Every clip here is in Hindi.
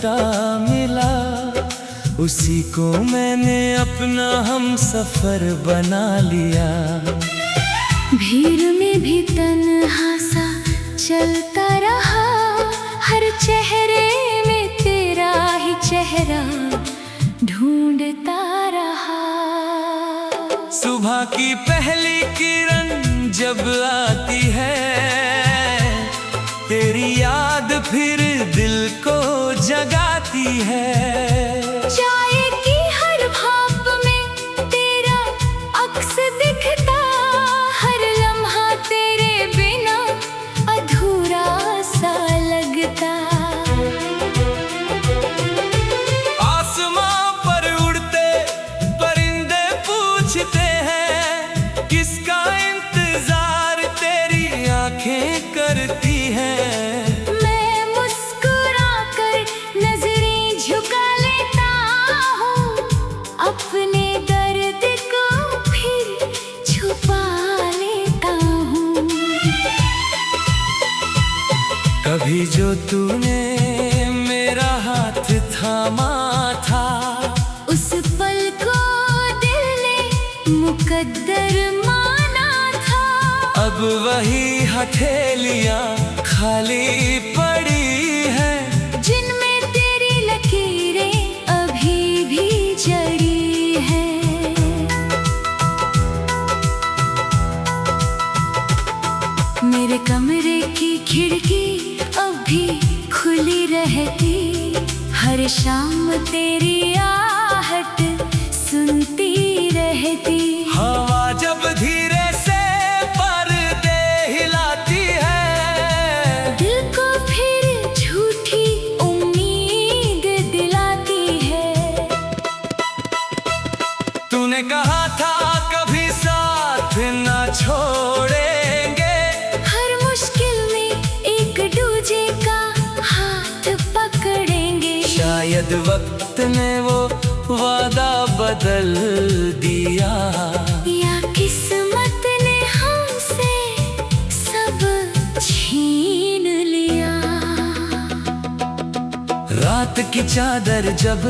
रास्ता मिला, उसी को मैंने अपना हम सफर बना लिया। भीड़ में भी तन्हा सा चलता रहा, हर चेहरे में तेरा ही चेहरा ढूंढता रहा। सुबह की पहली किरण जब आती है, तेरी याद फिर दिल को जगाती है। चाय की हर भाप में तेरा अक्स दिखता, हर लम्हा तेरे बिना अधूरा सा लगता। आसमां पर उड़ते परिंदे पूछते हैं, किसका इंतजार तेरी आंखें करती हैं। मैं मुस्कुरा कर नजरें झुका लेता हूँ, अपने दर्द को फिर छुपा लेता हूँ। कभी जो तूने मेरा हाथ थामा था, उस पल को दिल ने मुकद्दर माना था। अब वही हथेलियां खाली पड़ी हैं, जिनमें तेरी लकीरें अभी भी जड़ी हैं। मेरे कमरे की खिड़की अब भी खुली रहती, हर शाम तेरी आहट सुनती रहती। हवा जब धीरे से पर्दे हिलाती है, दिल को फिर झूठी उम्मीद दिलाती है। तूने कहा था कभी साथ ना छोड़ेंगे, हर मुश्किल में एक दूजे का हाथ पकड़ेंगे। शायद वक्त ने वो वादा बदल दिया, या किस्मत ने हमसे सब छीन लिया। रात की चादर जब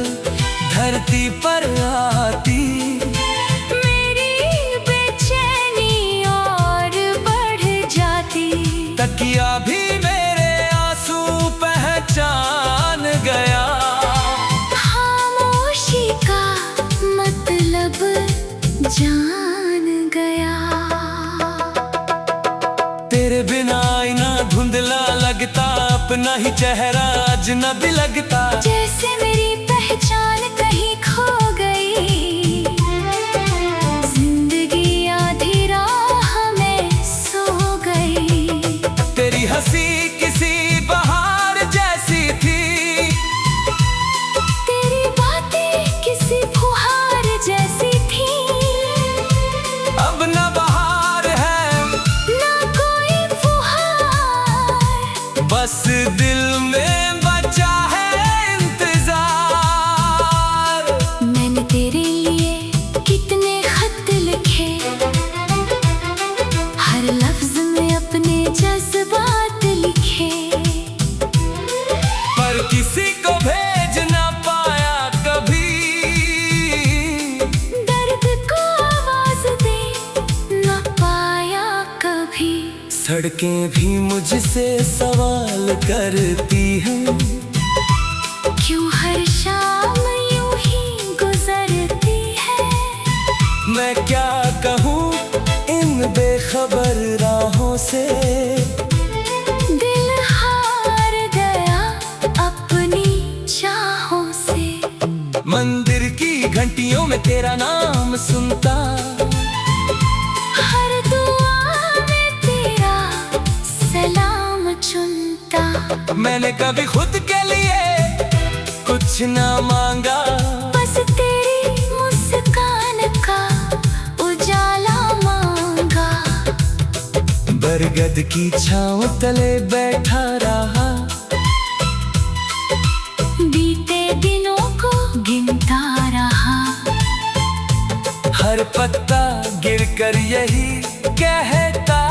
धरती पर आती, मेरी बेचैनी और बढ़ जाती। तकिया भी मेरे आंसू पहचान गया। खामोशी का मतलब जान गया। तेरे बिना आईना धुंधला लगता, अपना ही चेहरा अजनबी लगता। जैसे मेरी पहचान कहीं खो गई, जिंदगी आधी राह में सो गई। तेरी हंसी किसी बहार जैसी थी, तेरी बातें किसी फुहार जैसी थी। अब न बहार है ना कोई फुहार, बस दिल में बचा है इंतजार। मैंने तेरे लिए कितने खत लिखे, हर लफ्ज में अपने जज्बात लिखे। पर किसी को भेज ना पाया कभी, दर्द को आवाज दे न पाया कभी। सड़कें भी मुझसे सवाल करती हैं, क्यों हर शाम यूं ही गुजरती है। मैं क्या कहूँ इन बेखबर राहों से। दिल हार गया अपनी चाहों से। मंदिर की घंटियों में तेरा नाम सुनता, हर दुआ में तेरा सलाम चुनता। मैंने कभी खुद के लिए कुछ ना मांगा, बस तेरी मुस्कान का उजाला मांगा। बरगद की छांव तले बैठा रहा, बीते दिनों को गिनता रहा। हर पत्ता गिर कर यही कहता,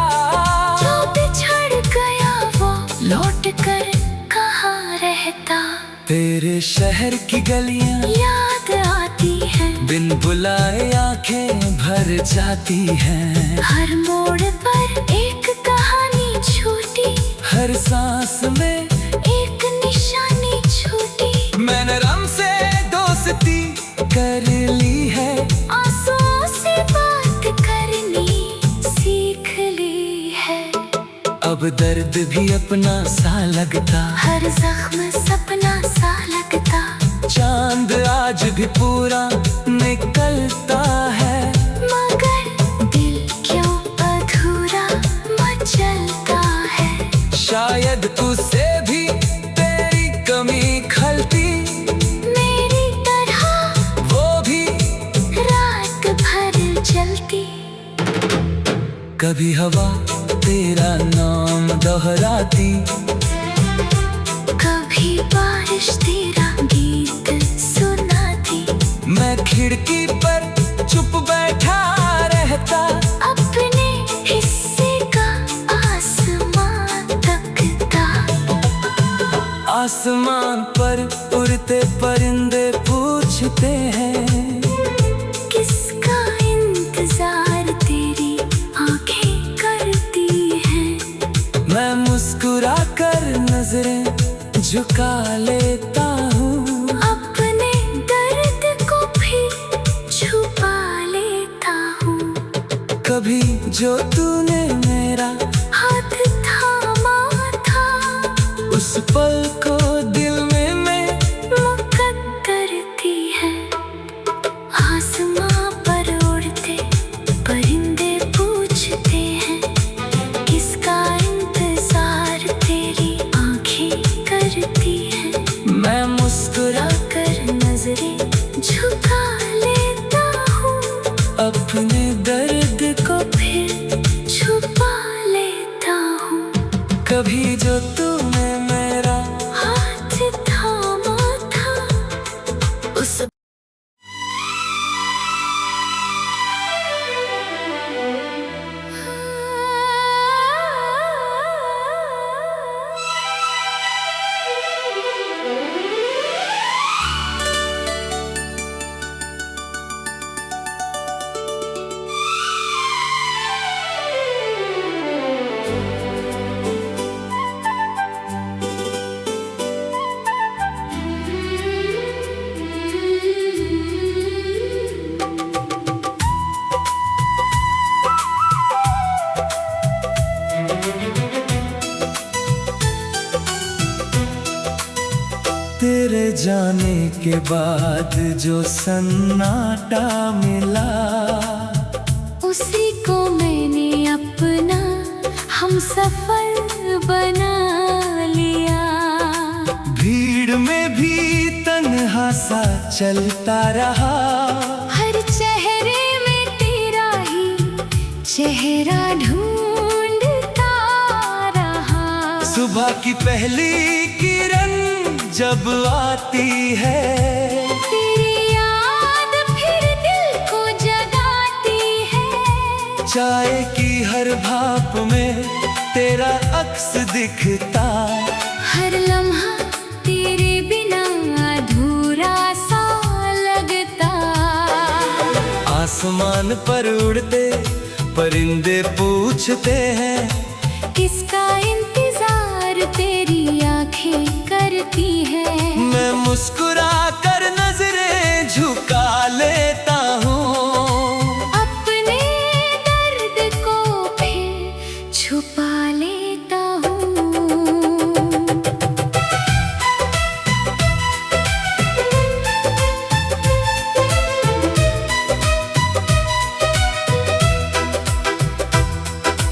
जो बिछड़ गया वो लौट कर कहाँ रहता। तेरे तेरे शहर की गलियां याद आती है, बिन बुलाए आंखें भर जाती हैं। हर मोड़ पर एक कहानी छोटी, हर सांस में एक निशानी छोटी। मैंने रम से दोस्ती कर ली है, आंसुओं से बात करनी सीख ली है। अब दर्द भी अपना सा लगता, हर जख्म सपना सा लगता। चांद आज भी पूरा निकलता है, मगर दिल क्यों अधूरा मचलता है। शायद तुझसे भी तेरी कमी खलती, मेरी तरह वो भी रात भर जलती। कभी हवा तेरा नाम दोहराती, कभी बारिश तेरा गीत सुनाती। मैं खिड़की पर चुप बैठा रहता, अपने हिस्से का आसमान तकता। आसमान पर उड़ते परिंदे पूछते हैं, किसका इंतजार तेरी आंखें करती हैं। मैं मुस्कुरा कर नजरें झुका लेता हूँ, अपने दर्द को फिर छुपा लेता हूँ। कभी जो तूने मेरा हाथ थामा था, उस पल को दिल में मैं मुकद्दर थी है। आसमां पर उड़ते परिंदे पूछते हैं, किसका इंतजार तेरी आंखें करती हैं। मैं मुस्कुरा कर नजरें झुका लेता हूँ, अपने दर्द को फिर छुपा लेता हूँ। कभी जो तूने मेरा हाथ थामा था, उस तेरे जाने के बाद जो सन्नाटा मिला, उसी को मैंने अपना हमसफर बना लिया। भीड़ में भी तन्हा सा चलता रहा, हर चेहरे में तेरा ही चेहरा ढूंढता रहा। सुबह की पहली किरण जब आती है, तेरी याद फिर दिल को जगाती है। चाय की हर भाप में तेरा अक्स दिखता, हर लम्हा तेरे बिना अधूरा सा लगता। आसमान पर उड़ते परिंदे पूछते हैं, किसका इंतजार तेरी आंखें करती हैं। मैं मुस्कुरा कर नजरें झुका लेता हूँ, अपने दर्द को फिर छुपा लेता हूँ।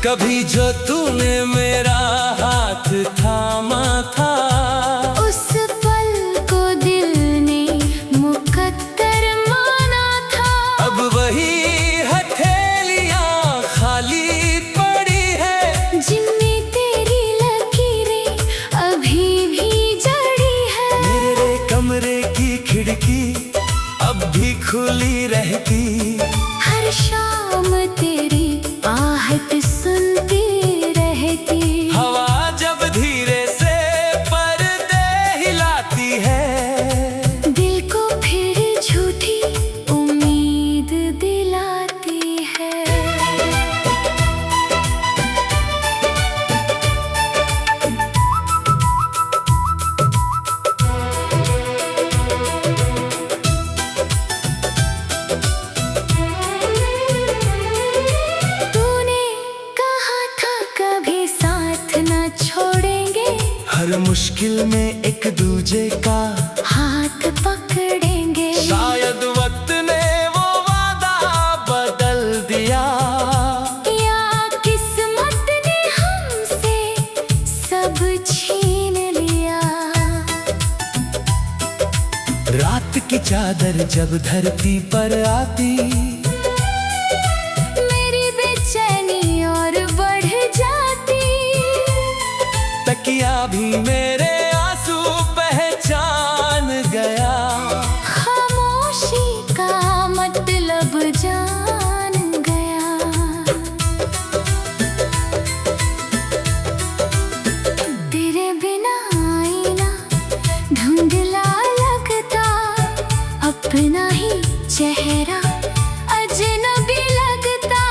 कभी जो तूने मेरा हाथ थामा था, उस पल को दिल ने मुकद्दर माना था। अब वही हथेलियां खाली पड़ी है, जिनमें तेरी लकीरें अभी भी जड़ी है। मेरे कमरे की खिड़की अब भी खुली रहती, हर शाम तेरी आहट सुनती रहती। हवा जब धीरे से पर्दे हिलाती है, मुश्किल में एक दूजे का हाथ पकड़ेंगे। शायद वक्त ने वो वादा बदल दिया, या किस्मत ने हमसे सब छीन लिया। रात की चादर जब धरती पर आती, मेरी बेचैनी और बढ़ जाती। तकिया भी मेरे आंसू पहचान गया, खामोशी का मतलब जान गया। तेरे बिना आईना धुंधला लगता, अपना ही चेहरा अजनबी लगता।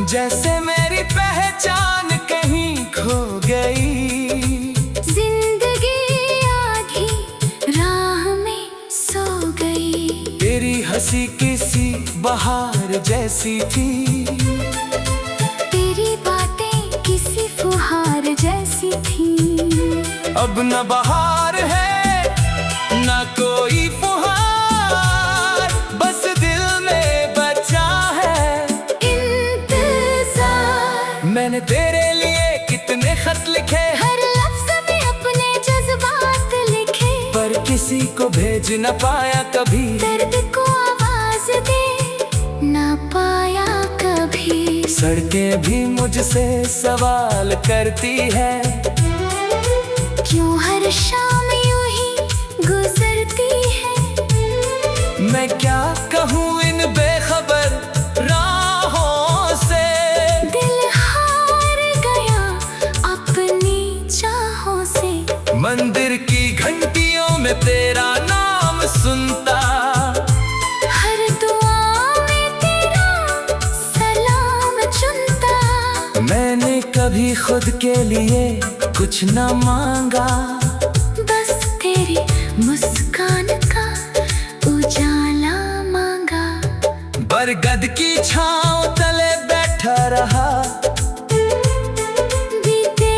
जैसे मेरी पहचान कहीं खो गई। जिंदगी आधी राह में सो गई। तेरी हंसी किसी बहार जैसी थी, तेरी बातें किसी फुहार जैसी थी। अब न बहार है न कोई फुहार, बस दिल में बचा है इंतजार। मैंने तेरे लिए कितने खत लिखे, हर लफ्ज़ में अपने जज्बात लिखे, पर किसी को भेज न पाया कभी। दर्द को आवाज दे ना पाया कभी। सड़कें भी मुझसे सवाल करती है, क्यों हर शाम यूं ही गुजरती है। मैं क्या कहूँ इन बेखबर राहों से। दिल हार गया अपनी चाहों से। मंदिर की घंटियों में तेरा नाम सुनता, हर दुआ में तेरा सलाम चुनता। मैंने कभी खुद के लिए कुछ न मांगा, बस तेरी मुस्कान का उजाला मांगा। बरगद की छांव तले बैठा रहा, बीते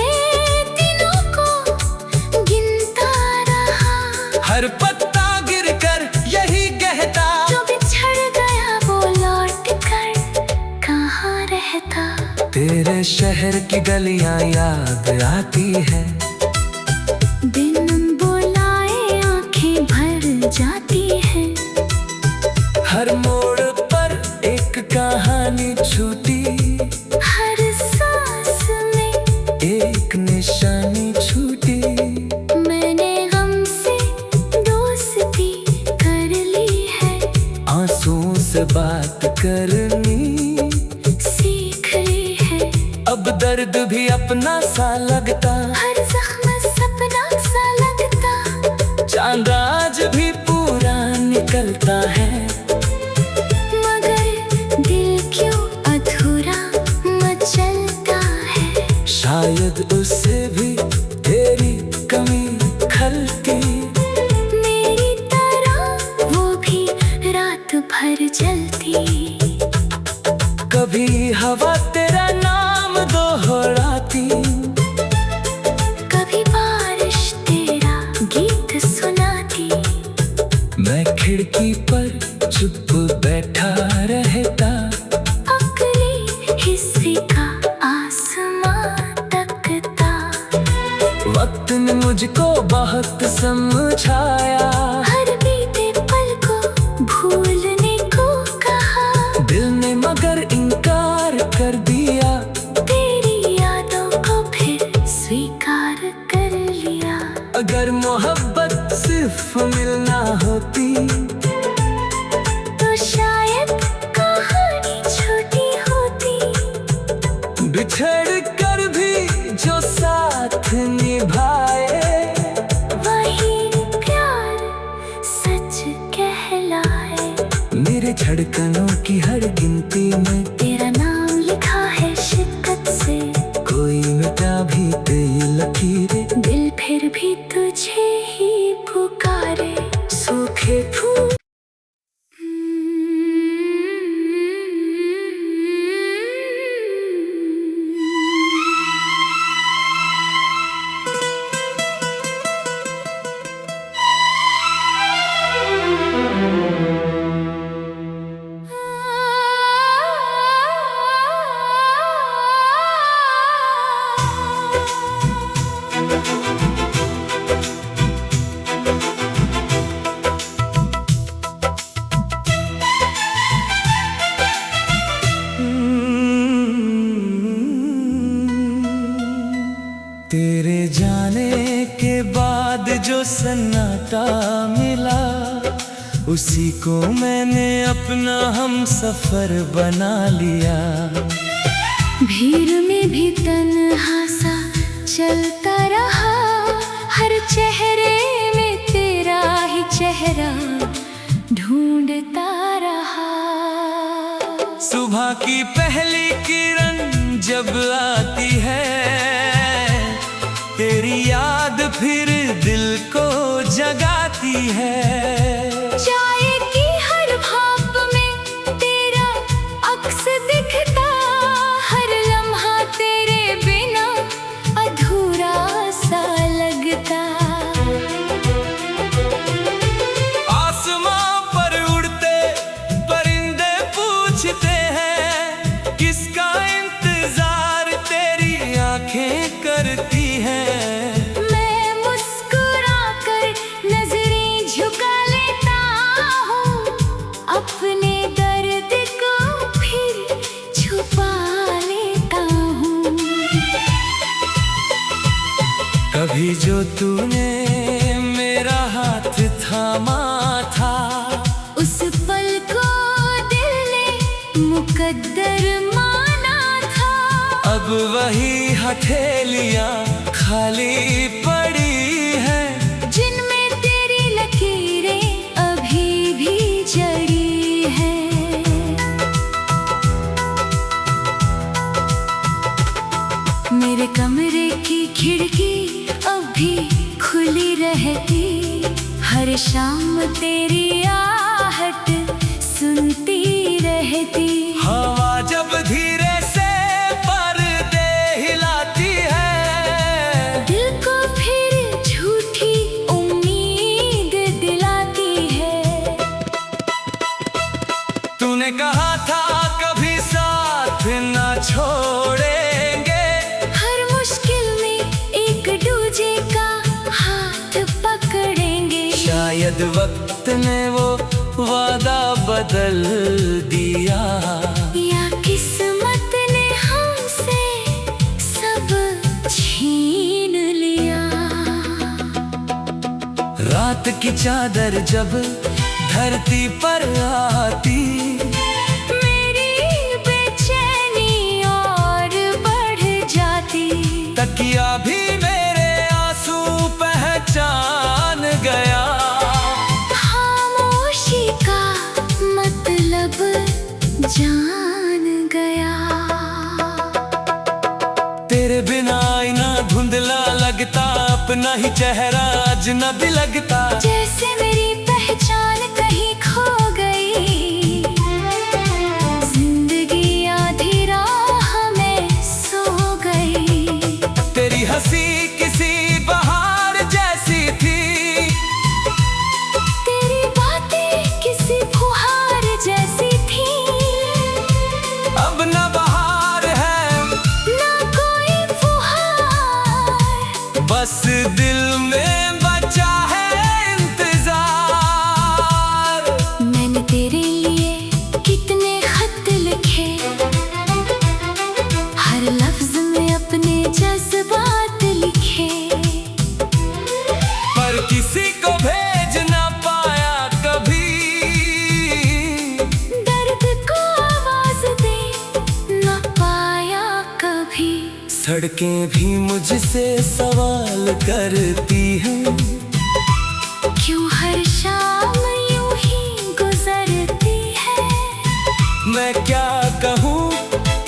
दिनों को गिनता रहा। हर पत्ता गिरकर यही कहता, जो बिछड़ गया वो लौट कर कहाँ रहता। तेरे शहर की गलियां याद आती है, बिन बुलाए आंखें भर जाती है। हर मोड़ पर एक कहानी छूटी, हर सांस में एक निशानी छूटी। मैंने गम से दोस्ती कर ली है, आंसुओं से बात करनी सीख ली है। अब दर्द भी अपना सा लगता, हर जख्म सपना सा लगता। चांद आज भी पूरा निकलता है, मगर दिल क्यों अधूरा मचलता है। शायद उससे भी तेरी कमी खलती, मेरी तरह वो भी रात भर जलती। कभी हवा तेरा नाम दोहराती, कभी बारिश तेरा गीत सुनाती। मैं खिड़की पर चुप बैठा रहता, अगले हिस्से का आसमां तकता। वक्त ने मुझको बहुत समझाया, हर बीते पल को भूलने को कहा। दिल ने मगर इनकार कर दिया, तेरी यादों को फिर स्वीकार कर लिया। अगर मोहब्बत सिर्फ मिलना होती, तो शायद कहानी छोटी होती। बिछड़ कर भी जो साथ निभाए, वही प्यार सच कहलाए। मेरे धड़कनों की हर गिनती में तेरा नाम लिखा है शिद्दत से। कोई मिटा भी गई लकीरें, दिल फिर भी तुझे ही पुकारे। सूखे फूल उसी को मैंने अपना हम सफर बना लिया। भीड़ में भी तन्हा सा चलता रहा, हर चेहरे में तेरा ही चेहरा ढूंढता रहा। सुबह की पहली किरण जब आती है, तेरी याद फिर दिल को जगाती है। चाय की हर भाप में तेरा अक्स दिखता, हर लम्हा तेरे बिना अधूरा सा लगता। आसमां पर उड़ते परिंदे पूछते हैं, किसका इंतजार तेरी आंखें करती हैं। मैं मुस्कुरा कर नजरें झुका लेता हूँ, अपने दर्द को फिर छुपा लेता हूँ। कभी जो तूने मेरा हाथ थामा था, उस पल को दिल ने मुकद्दर माना था। अब वही हथेलियां खाली पड़ी हैं, जिनमें तेरी लकीरें अभी भी जड़ी हैं। मेरे कमरे की खिड़की अब भी खुली रहती, हर शाम तेरी आहट सुनती रहती। हवा जब धीरे से पर्दे हिलाती है, दिल को फिर झूठी उम्मीद दिलाती है। तूने कहा था कभी साथ ना छोड़ेंगे, हर मुश्किल में एक दूजे का हाथ पकड़ेंगे। शायद वक्त ने वो वादा बदल दिया, या किस्मत ने हमसे सब छीन लिया। रात की चादर जब धरती पर आती, मेरी बेचैनी और बढ़ जाती। तकिया भी मेरे आंसू पहचान गया। खामोशी का मतलब जान गया। तेरे बिना आईना धुंधला लगता, अपना ही चेहरा अजनबी लगता। जैसे मेरी पहचान कहीं खो गई, जिंदगी आधी राह में सो गई। तेरी हंसी किसी बहार जैसी थी, तेरी बातें किसी फुहार जैसी थी। अब न बहार है ना कोई फुहार, बस दिल में बचा है इंतजार। मैंने तेरे लिए कितने खत लिखे, हर लफ्ज में अपने जज्बात लिखे। पर किसी को भेज ना पाया कभी, दर्द को आवाज दे न पाया कभी। सड़कें भी मुझसे सवाल करती हैं, क्यों हर शाम यूं ही गुजरती है। मैं क्या कहूँ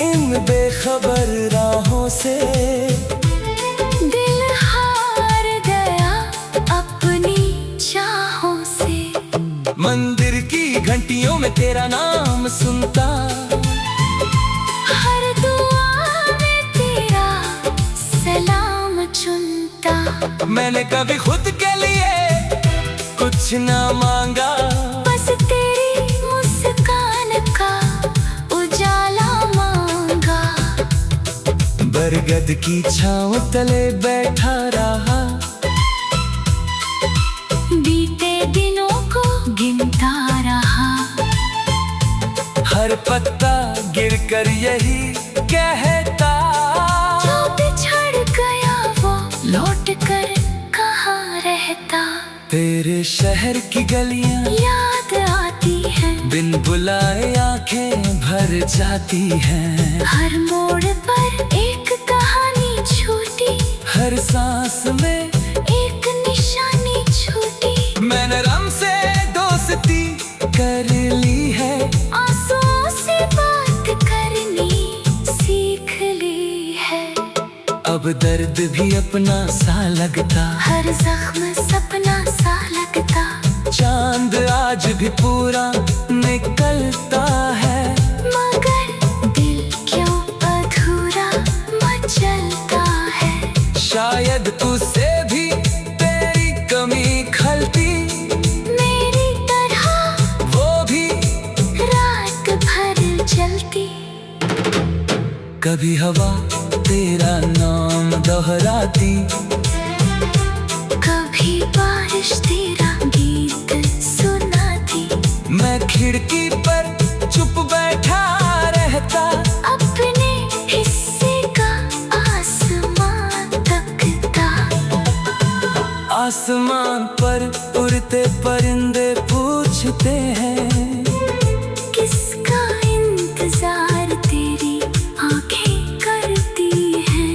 इन बेखबर राहों से। दिल हार गया अपनी चाहों से। मंदिर की घंटियों में तेरा नाम सुनता, हर दुआ में तेरा सलाम चुनता। मैंने कभी खुद के लिए कुछ ना मांगा, बस तेरी मुस्कान का उजाला मांगा। बरगद की छांव तले बैठा रहा, बीते दिनों को गिनता रहा। हर पत्ता गिरकर यही कहता, जो बिछड़ गया वो लौट कर कहाँ रहता। तेरे शहर की गलियां याद आती है, बिन बुलाए आंखें भर जाती हैं। हर मोड़ पर एक कहानी छोटी, हर सांस में एक निशानी छोटी। मैंने रम से दोस्ती कर ली है, आंसुओं से बात करनी सीख ली है। अब दर्द भी अपना सा लगता, हर जख्म सपना सा लगता। चांद आज भी पूरा निकलता है, मगर दिल क्यों अधूरा मचलता है। शायद उसे भी तेरी कमी खलती, मेरी तरह वो भी रात भर जलती। कभी हवा तेरा नाम दोहराती, कभी बारिश तेरा गीत सुनाती। मैं खिड़की पर चुप बैठा रहता, अपने हिस्से का आसमान तकता। आसमान पर उड़ते परिंदे पूछते हैं, किसका इंतजार तेरी आंखें करती हैं।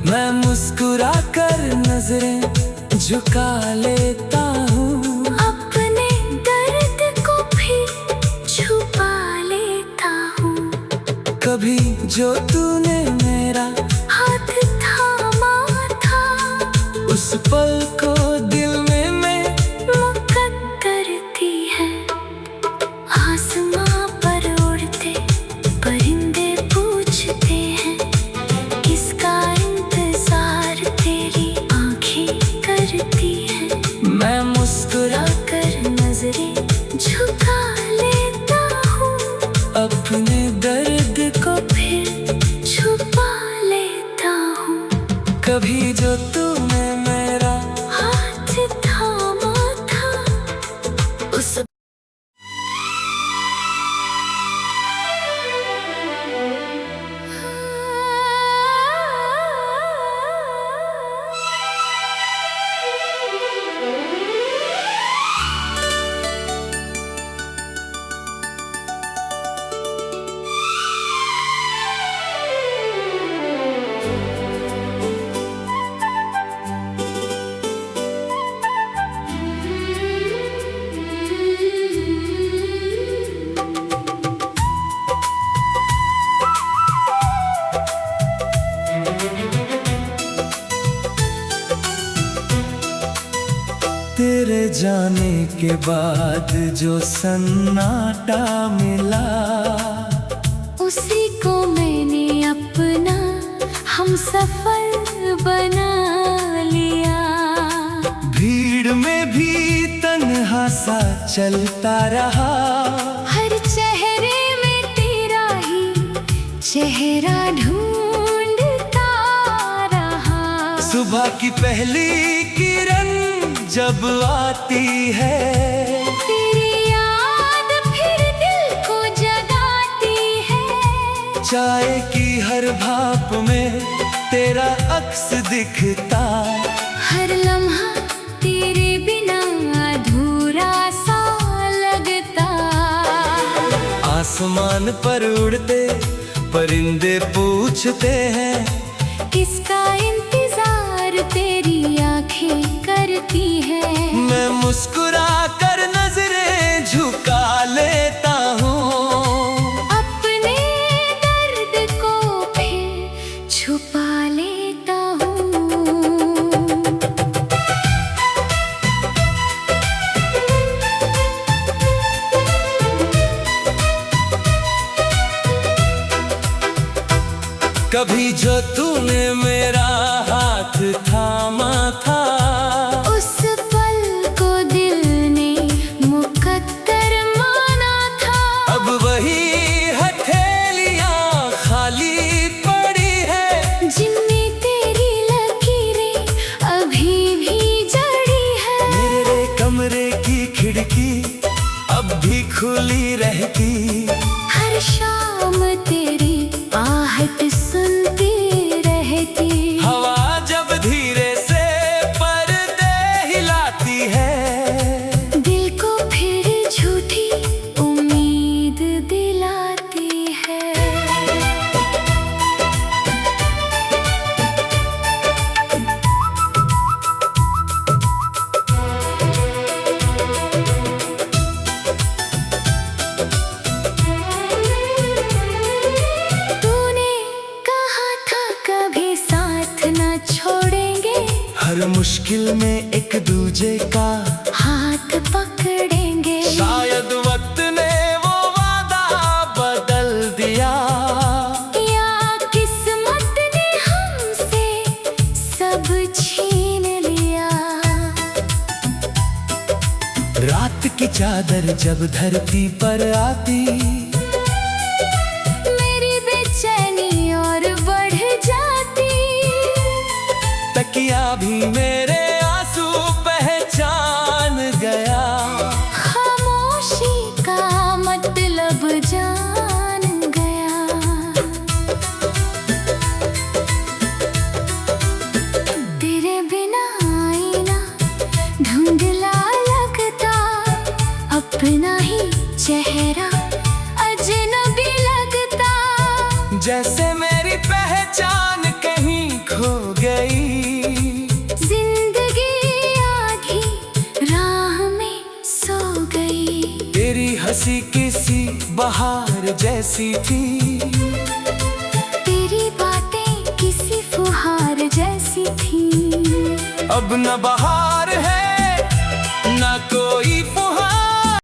मैं मुस्कुरा कर नजरें झुका लेता हूँ, अपने दर्द को फिर छुपा लेता हूँ। कभी जो तूने मेरा हाथ थामा था, उस पल को दिल में मैं मुकद्दर थी है। आसमां पर उड़ते परिंदे पूछते हैं, किसका इंतजार तेरी आंखें करती हैं। मैं मुस्कुरा कर नजरें झुका लेता हूँ, अपने दर्द को फिर छुपा लेता हूँ। कभी जो तूने मेरा हाथ थामा था, उस तेरे जाने के बाद जो सन्नाटा मिला, उसी को मैंने अपना हमसफर बना लिया। भीड़ में भी तन्हा सा चलता रहा, हर चेहरे में तेरा ही चेहरा ढूंढता रहा। सुबह की पहली किरण जब आती है, तेरी याद फिर दिल को जगाती है। चाय की हर भाप में तेरा अक्स दिखता, हर लम्हा तेरे बिना अधूरा सा लगता। आसमान पर उड़ते परिंदे पूछते हैं, किसका इंतजार तेरी आंखें करती हैं। मैं मुस्कुरा कर नजरें झुका लेता हूँ, अपने दर्द को फिर छुपा लेता हूँ। कभी जो तूने मेरा हाथ थामा था, उस पल को दिल ने मुकद्दर माना था। अब वही हथेलियाँ खाली पड़ी है, जिनमें तेरी लकीरें अभी भी जड़ी है। मेरे कमरे की खिड़की अब भी खुली रहती, हर शाम तेरी आहट सुनती रहती। हवा जब धीरे से पर्दे हिलाती है, मुश्किल में एक दूजे का हाथ पकड़ेंगे। शायद वक्त ने वो वादा बदल दिया, या किस्मत ने हमसे सब छीन लिया। रात की चादर जब धरती पर आती, मेरी बेचैनी और बढ़ जाती। तकिया भी मेरे आंसू पहचान गया, खामोशी का मतलब जान गया। तेरे बिना आईना धुंधला लगता, अपना ही चेहरा अजनबी लगता। जैसे मेरी पहचान कहीं खो गई। जिंदगी आधी राह में सो गई। तेरी हंसी किसी बहार जैसी थी, तेरी बातें किसी फुहार जैसी थी। अब न बहार